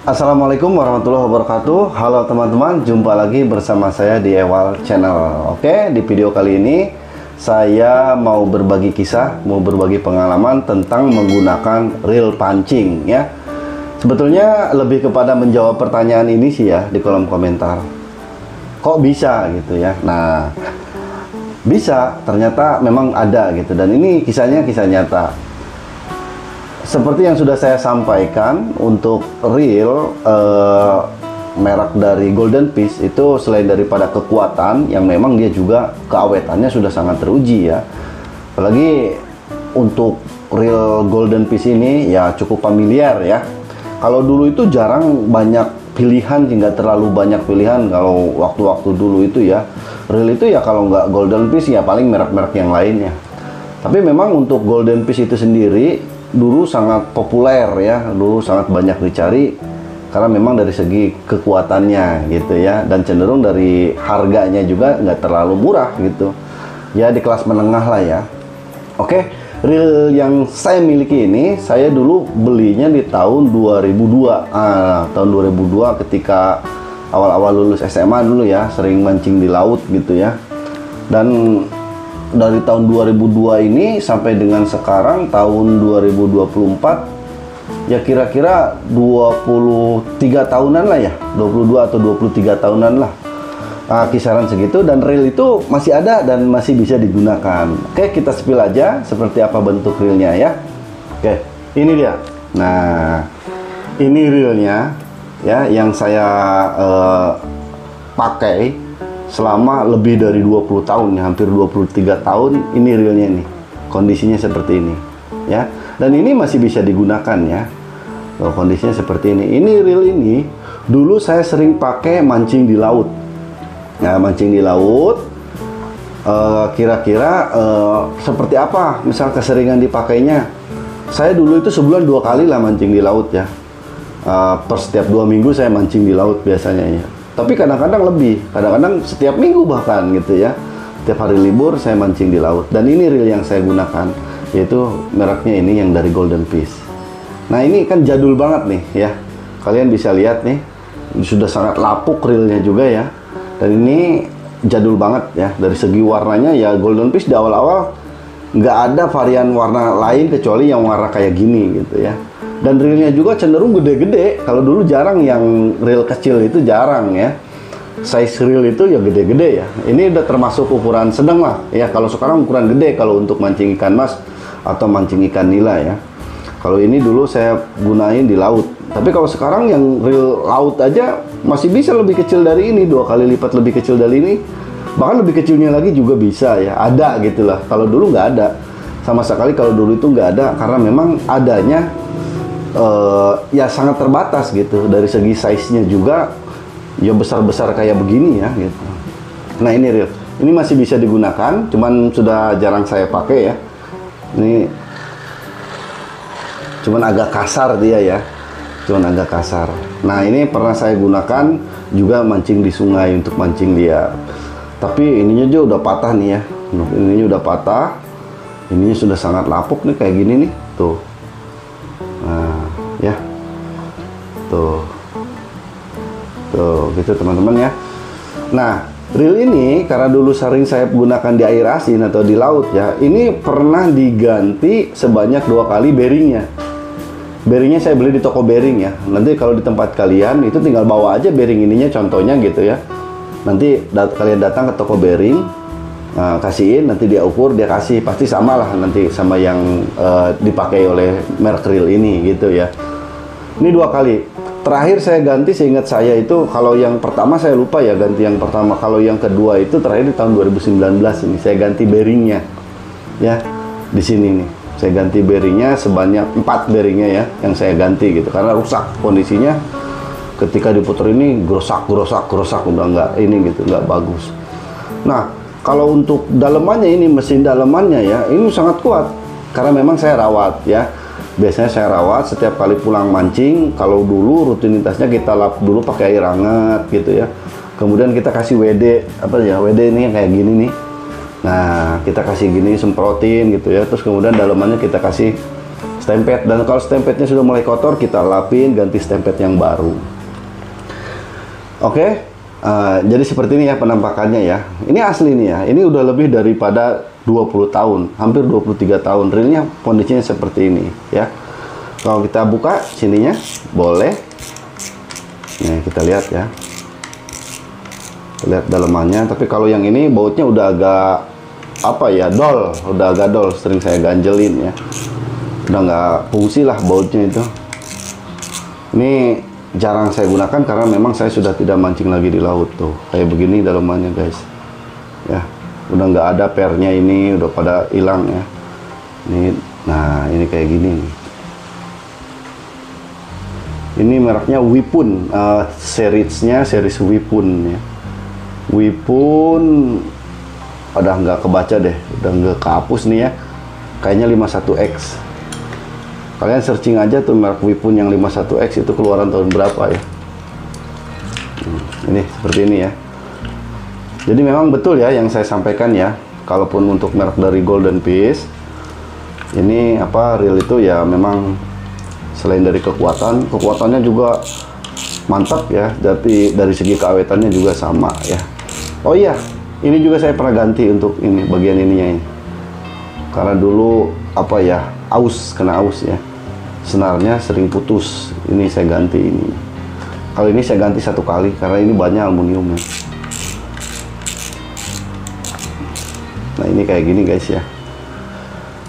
Assalamualaikum warahmatullahi wabarakatuh. Halo teman-teman, jumpa lagi bersama saya di Ewal Channel. Oke, di video kali ini saya mau berbagi kisah, mau berbagi pengalaman tentang menggunakan reel pancing ya. Sebetulnya lebih kepada menjawab pertanyaan ini sih ya di kolom komentar. Kok bisa gitu ya? Nah, bisa, ternyata memang ada gitu, dan ini kisahnya kisah nyata. Seperti yang sudah saya sampaikan, untuk reel merek dari Golden Peace itu selain daripada kekuatan, yang memang dia juga keawetannya sudah sangat teruji ya. Apalagi untuk reel Golden Peace ini ya cukup familiar ya. Kalau dulu itu jarang banyak pilihan, hingga terlalu banyak pilihan kalau waktu-waktu dulu itu ya. Reel itu ya kalau nggak Golden Peace ya paling merek-merek yang lainnya. Tapi memang untuk Golden Peace itu sendiri dulu sangat populer ya, dulu sangat banyak dicari karena memang dari segi kekuatannya gitu ya, dan cenderung dari harganya juga nggak terlalu murah gitu ya, di kelas menengah lah ya. Oke, reel yang saya miliki ini saya dulu belinya di tahun 2002. Tahun 2002 ketika awal-awal lulus SMA dulu ya, sering mancing di laut gitu ya. Dan dari tahun 2002 ini sampai dengan sekarang tahun 2024 ya kira-kira 23 tahunan lah ya, 22 atau 23 tahunan lah, kisaran segitu. Dan reel itu masih ada dan masih bisa digunakan. Oke, kita spill aja seperti apa bentuk reelnya ya. Oke, ini dia. Nah, ini reelnya ya yang saya pakai selama lebih dari 20 tahun ya, hampir 23 tahun. Ini reelnya nih, kondisinya seperti ini ya, dan ini masih bisa digunakan ya. Kondisinya seperti ini. Ini reel ini dulu saya sering pakai mancing di laut. Nah, mancing di laut kira-kira seperti apa misal keseringan dipakainya. Saya dulu itu sebulan 2 kali lah mancing di laut ya. Per setiap 2 minggu saya mancing di laut biasanya ya. Tapi kadang-kadang lebih, kadang-kadang setiap minggu bahkan gitu ya. Setiap hari libur saya mancing di laut. Dan ini reel yang saya gunakan, yaitu mereknya ini yang dari Golden Peace. Nah, ini kan jadul banget nih ya. Kalian bisa lihat nih, sudah sangat lapuk reelnya juga ya. Dan ini jadul banget ya. Dari segi warnanya ya, Golden Peace di awal-awal nggak ada varian warna lain kecuali yang warna kayak gini gitu ya. Dan reelnya juga cenderung gede-gede. Kalau dulu jarang yang reel kecil, itu jarang ya. Size reel itu ya gede-gede ya. Ini udah termasuk ukuran sedang lah ya. Kalau sekarang ukuran gede kalau untuk mancing ikan mas atau mancing ikan nila ya. Kalau ini dulu saya gunain di laut. Tapi kalau sekarang yang reel laut aja masih bisa lebih kecil dari ini, 2 kali lipat lebih kecil dari ini. Bahkan lebih kecilnya lagi juga bisa ya. Ada gitulah. Kalau dulu nggak ada sama sekali. Kalau dulu itu nggak ada karena memang adanya ya sangat terbatas gitu. Dari segi size-nya juga ya besar-besar kayak begini ya gitu. Nah, ini reel, ini masih bisa digunakan, cuman sudah jarang saya pakai ya. Ini cuman agak kasar dia ya, cuman agak kasar. Nah, ini pernah saya gunakan juga mancing di sungai untuk mancing liar. Tapi ininya juga udah patah nih ya. Ininya udah patah. Ininya sudah sangat lapuk nih kayak gini nih tuh. Nah ya, tuh gitu teman-teman ya. Nah, reel ini karena dulu sering saya gunakan di air asin atau di laut ya, ini pernah diganti sebanyak 2 kali bearingnya. Bearingnya saya beli di toko bearing ya. Nanti kalau di tempat kalian itu tinggal bawa aja bearing ininya, contohnya gitu ya. Nanti kalian datang ke toko bearing, kasihin, nanti dia ukur, dia kasih, pasti sama lah nanti sama yang dipakai oleh merek reel ini gitu ya. Ini 2 kali. Terakhir saya ganti, seingat saya itu, kalau yang pertama saya lupa ya ganti yang pertama. Kalau yang kedua itu terakhir di tahun 2019 ini saya ganti bearingnya ya. Di sini nih saya ganti bearingnya sebanyak 4 bearingnya ya yang saya ganti gitu, karena rusak kondisinya. Ketika diputer ini gerosak udah nggak ini gitu, nggak bagus. Nah, kalau untuk dalemannya ini, mesin dalemannya ya, ini sangat kuat karena memang saya rawat ya. Biasanya saya rawat setiap kali pulang mancing. Kalau dulu rutinitasnya kita lap dulu pakai air hangat gitu ya. Kemudian kita kasih WD, apa ya, WD ini yang kayak gini nih. Nah, kita kasih gini, semprotin gitu ya. Terus kemudian dalemannya kita kasih stempet. Dan kalau stempetnya sudah mulai kotor, kita lapin, ganti stempet yang baru. Oke, jadi seperti ini ya penampakannya ya. Ini asli nih ya, ini udah lebih daripada 20 tahun, hampir 23 tahun. Realnya kondisinya seperti ini ya. Kalau kita buka sininya, boleh. Nih kita lihat ya, lihat dalamannya. Tapi kalau yang ini bautnya udah agak apa ya, dol, udah agak dol, sering saya ganjelin ya, udah nggak fungsi lah bautnya itu. Ini jarang saya gunakan karena memang saya sudah tidak mancing lagi di laut. Tuh kayak begini dalamannya guys ya, udah nggak ada pernya, ini udah pada hilang ya. Ini, nah ini kayak gini nih. Ini mereknya Wipun, seriesnya series Wipun ya. Wipun udah nggak kebaca deh, udah nggak kehapus nih ya, kayaknya 51X. Kalian searching aja tuh merek Wipun yang 51X itu keluaran tahun berapa ya. Ini seperti ini ya. Jadi memang betul ya yang saya sampaikan ya, kalaupun untuk merek dari Golden Fish ini apa, reel itu ya memang selain dari kekuatannya juga mantap ya. Jadi dari segi keawetannya juga sama ya. Oh iya, ini juga saya pernah ganti untuk ini bagian ininya ini, karena dulu apa ya, kena aus ya, senarnya sering putus. Ini saya ganti ini. Kalau ini saya ganti 1 kali karena ini banyak aluminium ya. Nah ini kayak gini guys ya.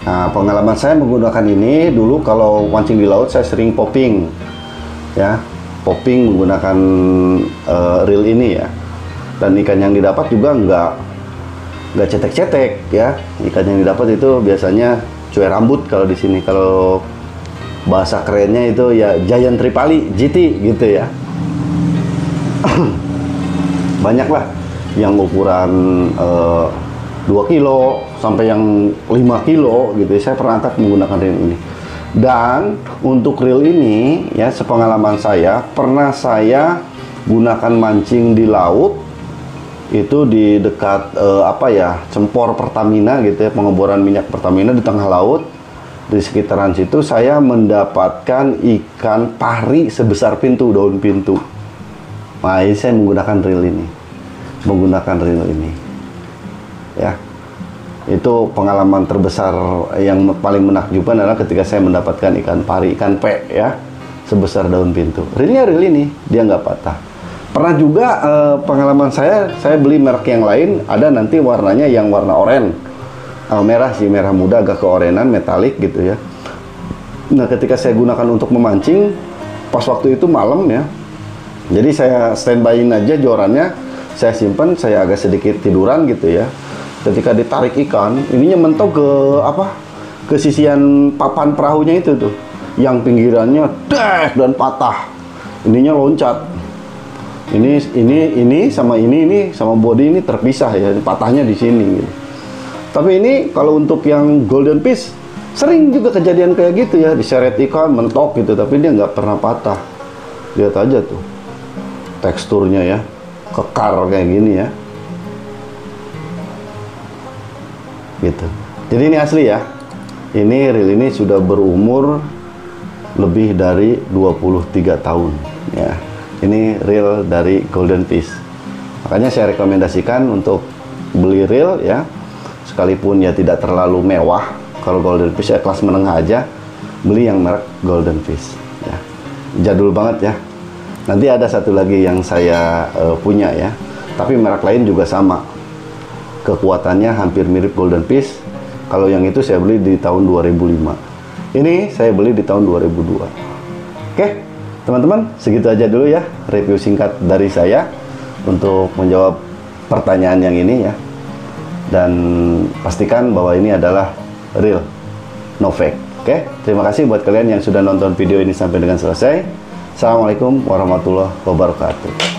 Nah pengalaman saya menggunakan ini dulu, kalau mancing di laut saya sering popping ya, popping menggunakan reel ini ya. Dan ikan yang didapat juga nggak cetek-cetek ya. Ikan yang didapat itu biasanya cuek rambut kalau di sini. Kalau bahasa kerennya itu ya giant tripali GT gitu ya. Banyak lah yang ukuran 2 kilo sampai yang 5 kilo gitu. Saya pernah angkat menggunakan reel ini. Dan untuk reel ini ya, sepengalaman saya, pernah saya gunakan mancing di laut itu di dekat apa ya, Cempor Pertamina gitu ya, pengeboran minyak Pertamina di tengah laut. Di sekitaran situ saya mendapatkan ikan pari sebesar pintu, daun pintu. Nah ini saya menggunakan reel ini ya. Itu pengalaman terbesar yang paling menakjubkan adalah ketika saya mendapatkan ikan pari, ikan pe ya, sebesar daun pintu. Reelnya reel ini, dia nggak patah. Pernah juga pengalaman saya beli merek yang lain, ada nanti warnanya yang warna oranye, merah sih, merah muda agak keorenan, metalik gitu ya. Nah ketika saya gunakan untuk memancing, pas waktu itu malam ya, jadi saya standby-in aja jorannya, saya simpan, saya agak sedikit tiduran gitu ya. Ketika ditarik ikan, ininya mentok ke apa, ke sisian papan perahunya itu tuh, yang pinggirannya deh dan patah, ininya loncat. Ini sama ini sama body ini terpisah ya, patahnya di sini gitu. Tapi ini kalau untuk yang golden fish sering juga kejadian kayak gitu ya, diseret ikan mentok gitu, tapi dia nggak pernah patah. Lihat aja tuh teksturnya ya, kekar kayak gini ya, gitu. Jadi ini asli ya. Ini reel ini sudah berumur lebih dari 23 tahun ya. Ini reel dari Golden Fish. Makanya saya rekomendasikan untuk beli reel ya, sekalipun ya tidak terlalu mewah. Kalau Golden Fish ya kelas menengah aja, beli yang merek Golden Fish ya. Jadul banget ya. Nanti ada satu lagi yang saya punya ya, tapi merek lain juga sama, kekuatannya hampir mirip Golden Fish. Kalau yang itu saya beli di tahun 2005, ini saya beli di tahun 2002. Oke teman-teman, segitu aja dulu ya review singkat dari saya untuk menjawab pertanyaan yang ini ya. Dan pastikan bahwa ini adalah real, no fake. Oke, terima kasih buat kalian yang sudah nonton video ini sampai dengan selesai. Assalamualaikum warahmatullahi wabarakatuh.